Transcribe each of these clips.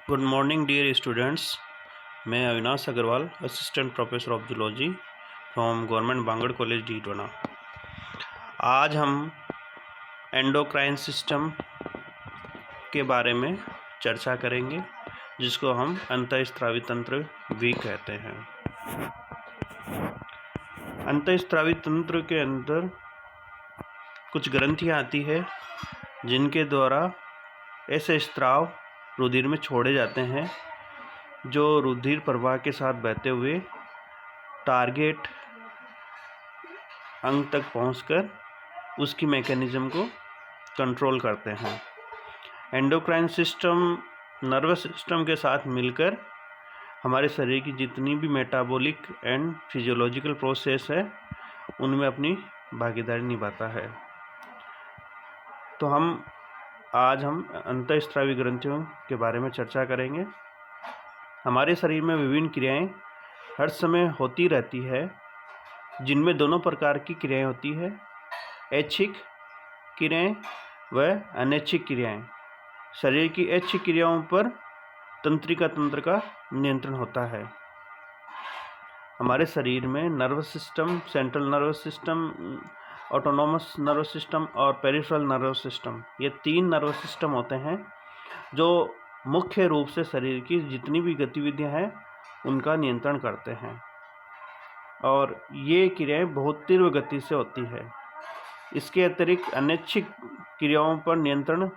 Good morning dear students. मैं Avinash Agrawal, assistant professor of zoology from government Bangar college Didwana. आज हम endocrine system के बारे में चर्चा करेंगे, जिसको हम अंतःस्रावी तंत्र भी कहते हैं। अंतःस्रावी तंत्र के अंदर कुछ ग्रंथियाँ आती है जिनके द्वारा ऐसे स्राव रुधिर में छोड़े जाते हैं जो रुधिर प्रवाह के साथ बहते हुए टारगेट अंग तक पहुंचकर उसकी मैकेनिज्म को कंट्रोल करते हैं। एंडोक्राइन सिस्टम नर्वस सिस्टम के साथ मिलकर हमारे शरीर की जितनी भी मेटाबॉलिक एंड फिजियोलॉजिकल प्रोसेस है उनमें अपनी भागीदारी निभाता है। तो आज हम अंतःस्रावी ग्रंथियों के बारे में चर्चा करेंगे। हमारे शरीर में विभिन्न क्रियाएं हर समय होती रहती है, जिनमें दोनों प्रकार की क्रियाएं होती है, ऐच्छिक क्रियाएं व अनैच्छिक क्रियाएं। शरीर की ऐच्छिक क्रियाओं पर तंत्रिका तंत्र का नियंत्रण होता है। हमारे शरीर में nervous system, central nervous system, autonomous nervous system और पेरिफेरल नर्वस सिस्टम, ये 3 नर्वस सिस्टम होते हैं जो मुख्य रूप से शरीर की जितनी भी गतिविधियां हैं उनका नियंत्रण करते हैं, और ये क्रियाएं बहुत तीव्र गति से होती है। इसके अतिरिक्त अनैच्छिक क्रियाओं पर नियंत्रण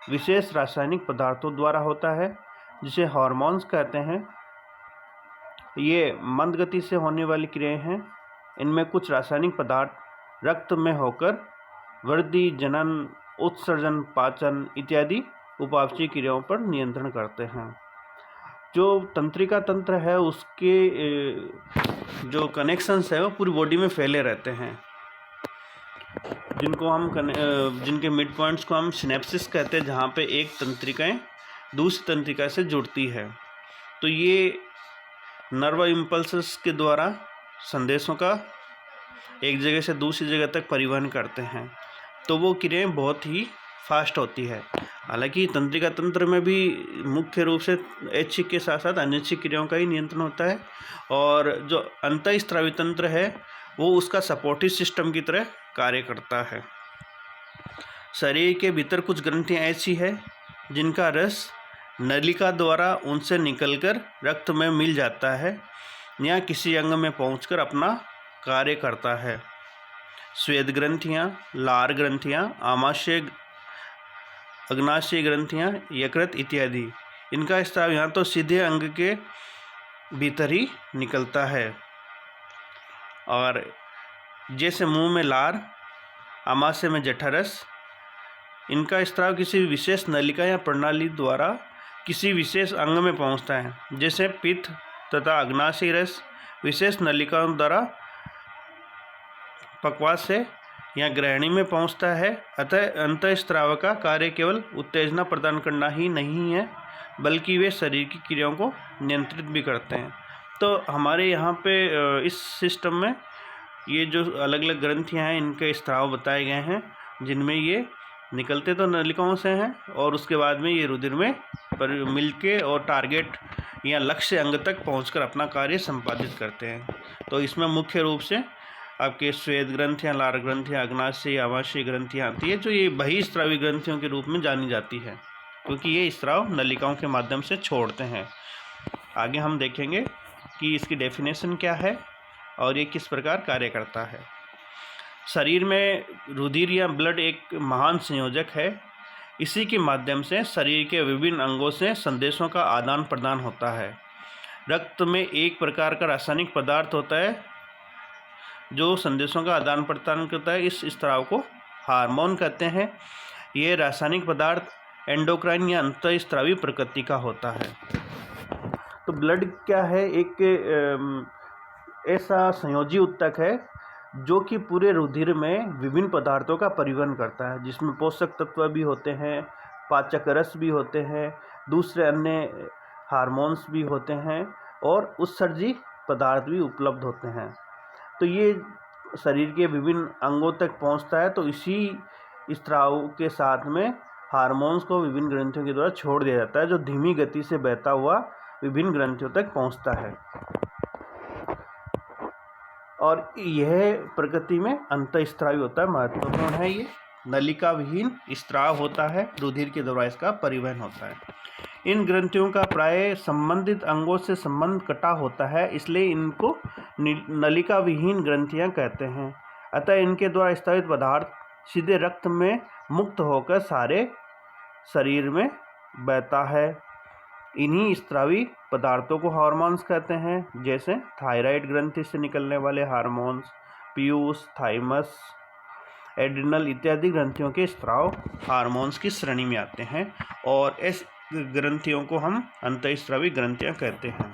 विशेष रासायनिक पदार्थों द्वारा होता है, जिसे हार्मोन्स कहते हैं। ये मंद गति से होने वाली क्रियाएं हैं। इनमें कुछ रासायनिक पदार्थ रक्त में होकर वृद्धि, जनन, उत्सर्जन, पाचन इत्यादि उपापचयी क्रियाओं पर नियंत्रण करते हैं। जो तंत्रिका तंत्र है उसके जो कनेक्शंस है वो पूरी बॉडी में फैले रहते हैं, जिनके मिड पॉइंट्स को हम सिनेप्सिस कहते हैं, जहाँ पे एक तंत्रिकाएं दूसरी तंत्रिका से जुड़ती है। तो ये नर्व इम्पल्सेस के द्वारा संदेशों का एक जगह से दूसरी जगह तक परिवहन करते हैं। तो वो क्रियाएं बहुत ही फास्ट होती है। हालांकि तंत्रिका तंत्र में भी मुख्य रूप से ऐच्छिक के साथ साथ अनैच्छिक क्रियाओं का ही नियंत्रण होता है, और जो अंतःस्रावी तंत्र है वो उसका सपोर्टिव सिस्टम की तरह कार्य करता है। शरीर के भीतर कुछ ग्रंथियां ऐसी है जिनका रस नलिका द्वारा उनसे निकलकर रक्त में मिल जाता है या किसी अंग में पहुंचकर अपना कार्य करता है। श्वेत ग्रंथियाँ, लार ग्रंथियाँ, आमाशय, अग्नाशय ग्रंथियाँ, यकृत इत्यादि, इनका स्राव यहाँ तो सीधे अंग के भीतर ही निकलता है। और जैसे मुंह में लार, आमाशय में जठरस, इनका स्राव किसी विशेष नलिका या प्रणाली द्वारा किसी विशेष अंग में पहुँचता है। जैसे पित्त तथा अग्नाशय रस विशेष नलिकाओं द्वारा पकवास से या ग्रहणी में पहुंचता है। अतः अंतःस्राव का कार्य केवल उत्तेजना प्रदान करना ही नहीं है, बल्कि वे शरीर की क्रियाओं को नियंत्रित भी करते हैं। तो हमारे यहाँ पे इस सिस्टम में ये जो अलग अलग ग्रंथियाँ हैं इनके स्राव बताए गए हैं, जिनमें ये निकलते तो नलिकाओं से हैं और उसके बाद में ये रुधिर में मिलके और टारगेट या लक्ष्य अंग तक पहुँचकर अपना कार्य संपादित करते हैं। तो इसमें मुख्य रूप से आपके श्वेत ग्रंथियाँ, लार ग्रंथियाँ, अग्नाशय, आमाशय ग्रंथियाँ आती है, जो ये बहिस्रावी ग्रंथियों के रूप में जानी जाती है, क्योंकि ये स्राव नलिकाओं के माध्यम से छोड़ते हैं। आगे हम देखेंगे कि इसकी डेफिनेशन क्या है और ये किस प्रकार कार्य करता है। शरीर में रुधिर या ब्लड एक महान संयोजक है। इसी के माध्यम से शरीर के विभिन्न अंगों से संदेशों का आदान प्रदान होता है। रक्त में एक प्रकार का रासायनिक पदार्थ होता है जो संदेशों का आदान प्रदान करता है। इस स्राव को हार्मोन कहते हैं। ये रासायनिक पदार्थ एंडोक्राइन या अंतःस्रावी प्रकृति का होता है। तो ब्लड क्या है? एक ऐसा संयोजी ऊतक है जो कि पूरे रुधिर में विभिन्न पदार्थों का परिवहन करता है, जिसमें पोषक तत्व भी होते हैं, पाचक रस भी होते हैं, दूसरे अन्य हार्मोन्स भी होते हैं और उत्सर्जी पदार्थ भी उपलब्ध होते हैं। तो ये शरीर के विभिन्न अंगों तक पहुंचता है। तो इसी स्राव के साथ में हार्मोन्स को विभिन्न ग्रंथियों के द्वारा छोड़ दिया जाता है, जो धीमी गति से बहता हुआ विभिन्न ग्रंथियों तक पहुंचता है, और यह प्रकृति में अंतःस्रावी होता है। महत्वपूर्ण है, ये नलिका विहीन स्राव होता है, रुधिर के द्वारा इसका परिवहन होता है। इन ग्रंथियों का प्राय संबंधित अंगों से संबंध कटा होता है, इसलिए इनको नलिका विहीन ग्रंथियां कहते हैं। अतः इनके द्वारा स्रावित पदार्थ सीधे रक्त में मुक्त होकर सारे शरीर में बहता है। इन्हीं स्रावी पदार्थों को हार्मोन्स कहते हैं, जैसे थायराइड ग्रंथि से निकलने वाले हार्मोन्स, पीयूष, थाइमस, एड्रिनल इत्यादि ग्रंथियों के स्राव हार्मोन्स की श्रेणी में आते हैं, और इस ग्रंथियों को हम अंतःस्रावी ग्रंथियां कहते हैं।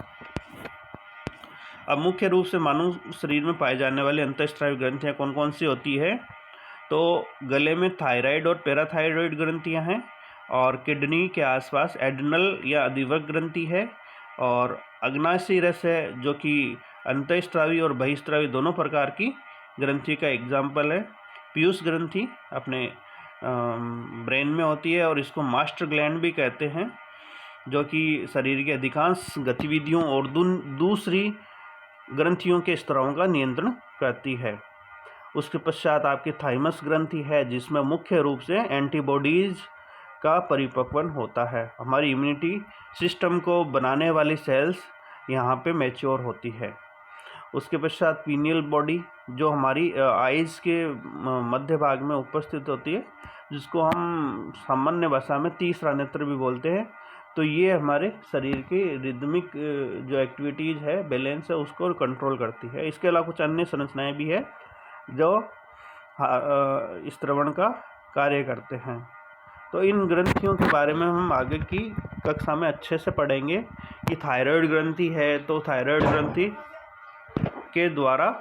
अब मुख्य रूप से मानव शरीर में पाए जाने वाली अंतःस्रावी ग्रंथियां कौन कौन सी होती है? तो गले में थायराइड और पैराथायरॉइड ग्रंथियां हैं, और किडनी के आसपास एड्रिनल या अधिवर्ग ग्रंथि है, और अग्नाशयी रस है, जो कि अंतःस्रावी और बहिस्रावी दोनों प्रकार की ग्रंथि का एग्जाम्पल है। पीयूष ग्रंथि अपने ब्रेन में होती है, और इसको मास्टर ग्लैंड भी कहते हैं, जो कि शरीर की अधिकांश गतिविधियों और दूसरी ग्रंथियों के स्तरों का नियंत्रण करती है। उसके पश्चात आपकी थाइमस ग्रंथि है, जिसमें मुख्य रूप से एंटीबॉडीज़ का परिपक्वन होता है। हमारी इम्यूनिटी सिस्टम को बनाने वाली सेल्स यहाँ पे मैच्योर होती है। उसके पश्चात पीनियल बॉडी, जो हमारी आइज़ के मध्य भाग में उपस्थित होती है, जिसको हम सामान्य भाषा में तीसरा नेत्र भी बोलते हैं। तो ये हमारे शरीर की रिदमिक जो एक्टिविटीज़ है, बैलेंस है, उसको कंट्रोल करती है। इसके अलावा कुछ अन्य संरचनाएं भी है जो स्त्रवण का कार्य करते हैं। तो इन ग्रंथियों के बारे में हम आगे की कक्षा में अच्छे से पढ़ेंगे कि थायराइड ग्रंथि है, तो थायराइड ग्रंथि के द्वारा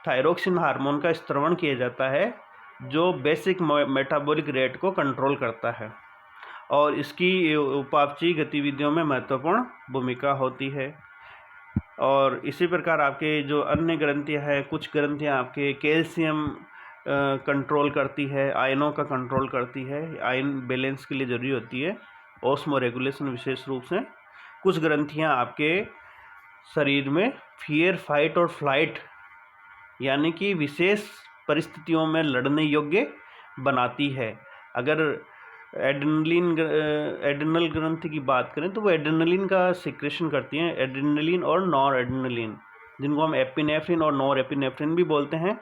थायरोक्सिन हार्मोन का स्त्रवण किया जाता है, जो बेसिक मेटाबॉलिक रेट को कंट्रोल करता है, और इसकी उपापचयी गतिविधियों में महत्वपूर्ण भूमिका होती है। और इसी प्रकार आपके जो अन्य ग्रंथियां हैं, कुछ ग्रंथियां आपके कैल्शियम कंट्रोल करती है, आयनों का कंट्रोल करती है, आयन बैलेंस के लिए ज़रूरी होती है, ऑस्मो रेगुलेशन विशेष रूप से। कुछ ग्रंथियां आपके शरीर में फियर, फाइट और फ्लाइट यानी कि विशेष परिस्थितियों में लड़ने योग्य बनाती है। अगर एड्रिनल ग्रंथि की बात करें तो वो एड्रिनलिन का सिक्रेशन करती हैं, एड्रिनलिन और नॉर एड्रिनलिन, जिनको हम एपिनेफ्रिन और नॉर एपिनेफ्रिन भी बोलते हैं।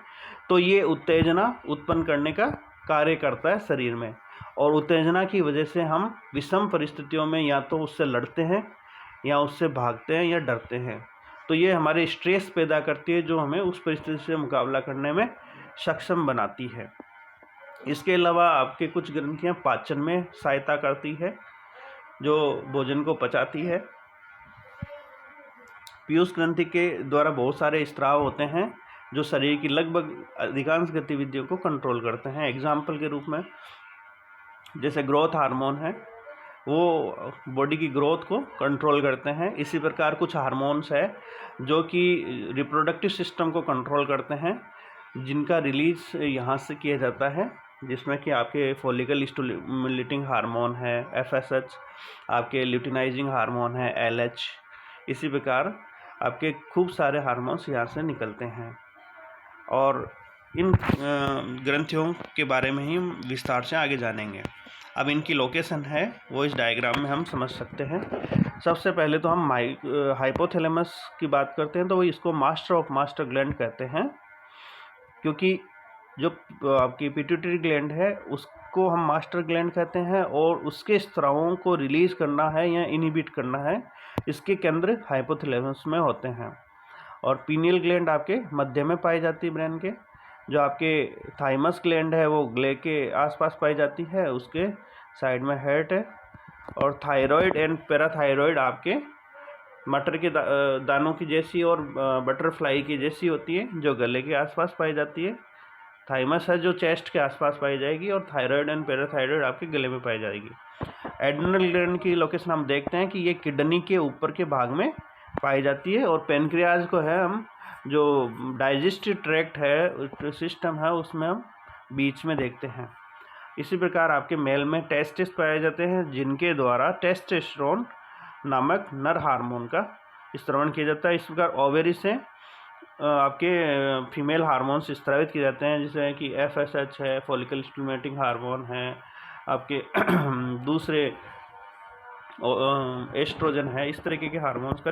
तो ये उत्तेजना उत्पन्न करने का कार्य करता है शरीर में, और उत्तेजना की वजह से हम विषम परिस्थितियों में या तो उससे लड़ते हैं, या उससे भागते हैं, या डरते हैं। तो ये हमारे स्ट्रेस पैदा करती है, जो हमें उस परिस्थिति से मुकाबला करने में सक्षम बनाती है। इसके अलावा आपके कुछ ग्रंथियां पाचन में सहायता करती है, जो भोजन को पचाती है। पीयूष ग्रंथि के द्वारा बहुत सारे स्राव होते हैं, जो शरीर की लगभग अधिकांश गतिविधियों को कंट्रोल करते हैं। एग्जाम्पल के रूप में जैसे ग्रोथ हार्मोन है, वो बॉडी की ग्रोथ को कंट्रोल करते हैं। इसी प्रकार कुछ हार्मोन्स है जो कि रिप्रोडक्टिव सिस्टम को कंट्रोल करते हैं, जिनका रिलीज यहाँ से किया जाता है, जिसमें कि आपके फॉलिकल स्टिमुलेटिंग हार्मोन है FSH, आपके ल्यूटिनाइजिंग हार्मोन है LH। इसी प्रकार आपके खूब सारे हार्मोन्स यहाँ से निकलते हैं, और इन ग्रंथियों के बारे में ही विस्तार से आगे जानेंगे। अब इनकी लोकेशन है वो इस डायग्राम में हम समझ सकते हैं। सबसे पहले तो हम हाइपोथैलेमस की बात करते हैं, तो वो इसको मास्टर ऑफ मास्टर ग्लैंड कहते हैं, क्योंकि जो आपकी पिट्यूटरी ग्लैंड है उसको हम मास्टर ग्लैंड कहते हैं, और उसके स्रावों को रिलीज करना है या इनहिबिट करना है, इसके केंद्र हाइपोथैलेमस में होते हैं। और पीनियल ग्लैंड आपके मध्य में पाई जाती है ब्रेन के। जो आपके थाइमस ग्लैंड है वो गले के आसपास पाई जाती है, उसके साइड में हेड है। और थायराइड एंड पैराथायरॉइड आपके मटर के दानों की जैसी और बटरफ्लाई की जैसी होती है, जो गले के आसपास पाई जाती है। थाइमस है जो चेस्ट के आसपास पाई जाएगी, और थायराइड एंड पैराथायरॉइड आपके गले में पाई जाएगी। एड्रिनल ग्लैंड की लोकेशन हम देखते हैं कि ये किडनी के ऊपर के भाग में पाई जाती है, और पेनक्रियाज को है हम जो डाइजेस्टिव ट्रैक्ट है सिस्टम है उसमें हम बीच में देखते हैं। इसी प्रकार आपके मेल में टेस्टिस पाए जाते हैं, जिनके द्वारा टेस्टोस्टेरोन नामक नर हार्मोन का स्त्रवण किया जाता है। इस प्रकार ओवेरी से आपके फीमेल हार्मोन्स स्त्रावित किए जाते हैं, जैसे कि FSH है, फॉलिकल स्टिमुलेटिंग हार्मोन है, आपके दूसरे एस्ट्रोजन है। इस तरीके के हार्मोन्स का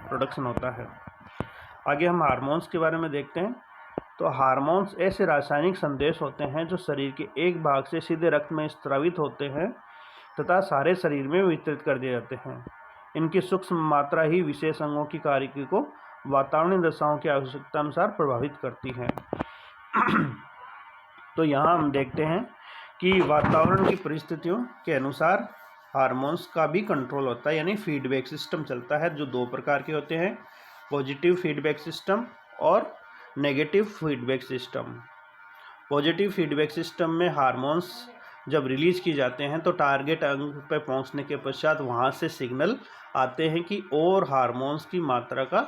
प्रोडक्शन होता है। आगे हम हार्मोन्स के बारे में देखते हैं। तो हार्मोन्स ऐसे रासायनिक संदेश होते हैं जो शरीर के एक भाग से सीधे रक्त में स्रावित होते हैं तथा सारे शरीर में वितरित कर दिए जाते हैं। इनकी सूक्ष्म मात्रा ही विशेष अंगों की कार्यकी को वातावरणीय दशाओं की आवश्यकता अनुसार प्रभावित करती है। तो यहाँ हम देखते हैं कि वातावरण की परिस्थितियों के अनुसार हार्मोन्स का भी कंट्रोल होता है, यानी फीडबैक सिस्टम चलता है, जो दो प्रकार के होते हैं, पॉजिटिव फीडबैक सिस्टम और negative feedback system. Positive feedback system में हार्मोन्स जब रिलीज की जाते हैं तो टारगेट अंग पर पहुंचने के पश्चात वहां से सिग्नल आते हैं कि और हार्मोन्स की मात्रा का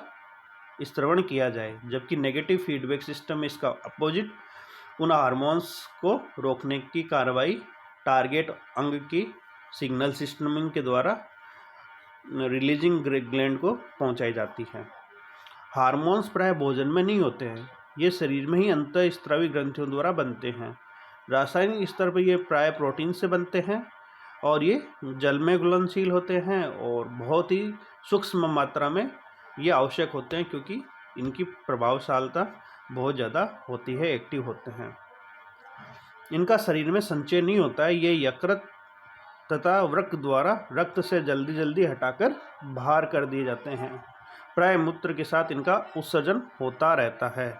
स्त्रवण किया जाए, जबकि नेगेटिव फीडबैक सिस्टम में इसका अपोजिट, उन हार्मोन्स को रोकने की कार्रवाई टारगेट अंग की सिग्नल सिस्टमिंग के द्वारा रिलीजिंग ग्लैंड को पहुंचाई जाती है। हार्मोन्स प्राय भोजन में नहीं होते हैं, ये शरीर में ही अंतःस्रावी ग्रंथियों द्वारा बनते हैं। रासायनिक स्तर पर ये प्राय प्रोटीन से बनते हैं और ये जल में घुलनशील होते हैं और बहुत ही सूक्ष्म मात्रा में ये आवश्यक होते हैं, क्योंकि इनकी प्रभावशीलता बहुत ज़्यादा होती है, एक्टिव होते हैं। इनका शरीर में संचय नहीं होता है, ये यकृत तथा वृक्क द्वारा रक्त से जल्दी जल्दी हटाकर बाहर कर दिए जाते हैं। प्राय मूत्र के साथ इनका उत्सर्जन होता रहता है।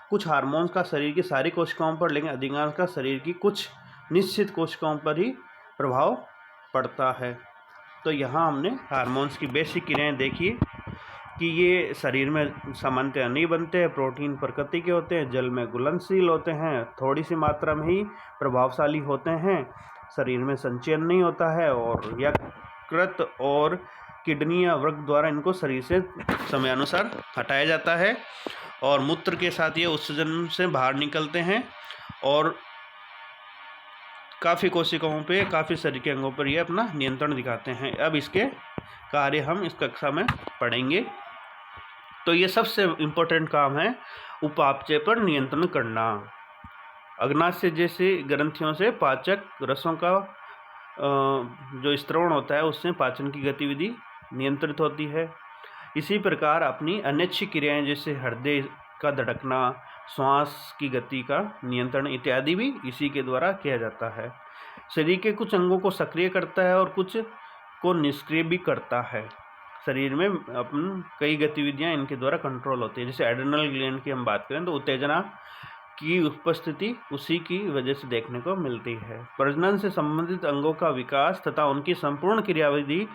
कुछ हार्मोन्स का शरीर की सारी कोशिकाओं पर, लेकिन अधिकांश का शरीर की कुछ निश्चित कोशिकाओं पर ही प्रभाव पड़ता है। तो यहाँ हमने हार्मोन्स की बेसिक क्रियाएं देखी कि ये शरीर में सामान्यतः नहीं बनते हैं, प्रोटीन प्रकृति के होते हैं, जल में घुलनशील होते हैं, थोड़ी सी मात्रा में ही प्रभावशाली होते हैं, शरीर में संचयन नहीं होता है और यकृत और किडनी या वृक्क द्वारा इनको शरीर से समयानुसार हटाया जाता है और मूत्र के साथ ये उत्सर्जन से बाहर निकलते हैं और काफ़ी कोशिकाओं पे, काफ़ी शरीर के अंगों पर ये अपना नियंत्रण दिखाते हैं। अब इसके कार्य हम इस कक्षा में पढ़ेंगे। तो ये सबसे इम्पोर्टेंट काम है उपापचय पर नियंत्रण करना। अग्नाशय जैसे ग्रंथियों से पाचक रसों का जो स्त्रवण होता है उससे पाचन की गतिविधि नियंत्रित होती है। इसी प्रकार अपनी अनैच्छिक क्रियाएं जैसे हृदय का धड़कना, श्वास की गति का नियंत्रण इत्यादि भी इसी के द्वारा किया जाता है। शरीर के कुछ अंगों को सक्रिय करता है और कुछ को निष्क्रिय भी करता है। शरीर में अपन कई गतिविधियां इनके द्वारा कंट्रोल होती है। जैसे एड्रेनल ग्लैंड की हम बात करें तो उत्तेजना की उपस्थिति उसी की वजह से देखने को मिलती है। प्रजनन से संबंधित अंगों का विकास तथा उनकी संपूर्ण क्रियाविधि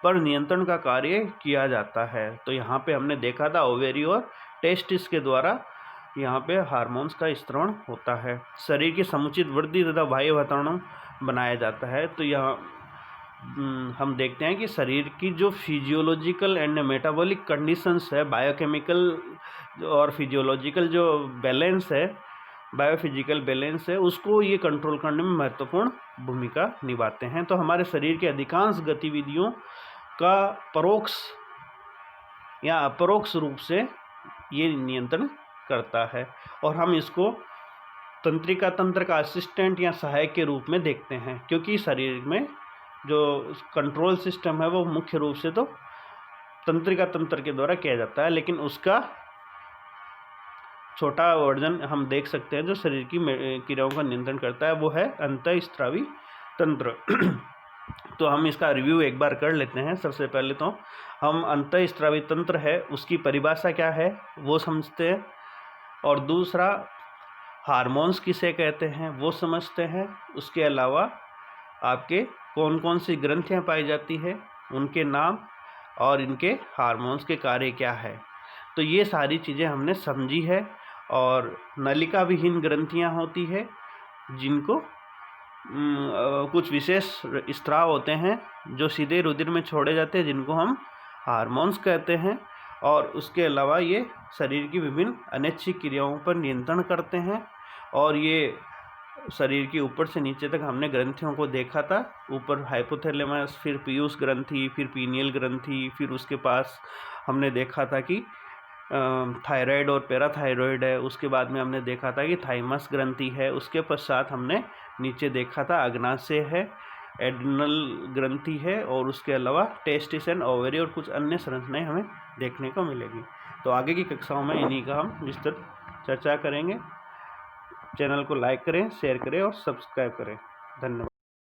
पर नियंत्रण का कार्य किया जाता है। तो यहाँ पे हमने देखा था ओवेरी और टेस्टिस के द्वारा यहाँ पे हार्मोन्स का स्त्रवण होता है। शरीर की समुचित वृद्धि तथा बाह्य वातावरण बनाया जाता है। तो यहाँ हम देखते हैं कि शरीर की जो फिजियोलॉजिकल एंड मेटाबॉलिक कंडीशंस है, बायोकेमिकल और फिजियोलॉजिकल जो बैलेंस है, बायोफिजिकल बैलेंस है, उसको ये कंट्रोल करने में महत्वपूर्ण भूमिका निभाते हैं। तो हमारे शरीर के अधिकांश गतिविधियों का परोक्ष या अपरोक्ष रूप से ये नियंत्रण करता है और हम इसको तंत्रिका तंत्र का असिस्टेंट या सहायक के रूप में देखते हैं, क्योंकि शरीर में जो कंट्रोल सिस्टम है वो मुख्य रूप से तो तंत्रिका तंत्र के द्वारा किया जाता है, लेकिन उसका छोटा वर्जन हम देख सकते हैं जो शरीर की क्रियाओं का नियंत्रण करता है, वो है अंतःस्रावी तंत्र। तो हम इसका रिव्यू एक बार कर लेते हैं। सबसे पहले तो हम अंतःस्रावी तंत्र है उसकी परिभाषा क्या है वो समझते हैं, और दूसरा हार्मोन्स किसे कहते हैं वो समझते हैं। उसके अलावा आपके कौन कौन सी ग्रंथियाँ पाई जाती है, उनके नाम और इनके हार्मोन्स के कार्य क्या है। तो ये सारी चीज़ें हमने समझी है। और नलिका विहीन ग्रंथियाँ होती है जिनको कुछ विशेष स्त्राव होते हैं जो सीधे रुधिर में छोड़े जाते हैं, जिनको हम हार्मोन्स कहते हैं। और उसके अलावा ये शरीर की विभिन्न अनैच्छिक क्रियाओं पर नियंत्रण करते हैं और ये शरीर की ऊपर से नीचे तक हमने ग्रंथियों को देखा था। ऊपर हाइपोथैलेमस, फिर पीयूष ग्रंथि, फिर पीनियल ग्रंथि, फिर उसके पास हमने देखा था कि थायराइड और पैराथायरॉयड है। उसके बाद में हमने देखा था कि थाइमस ग्रंथि है। उसके पश्चात हमने नीचे देखा था अग्नाशय है, एड्रिनल ग्रंथि है, और उसके अलावा टेस्टिस एंड ओवरी और कुछ अन्य संरचनाएं हमें देखने को मिलेगी। तो आगे की कक्षाओं में इन्हीं का हम विस्तृत चर्चा करेंगे। चैनल को लाइक करें, शेयर करें और सब्सक्राइब करें। धन्यवाद।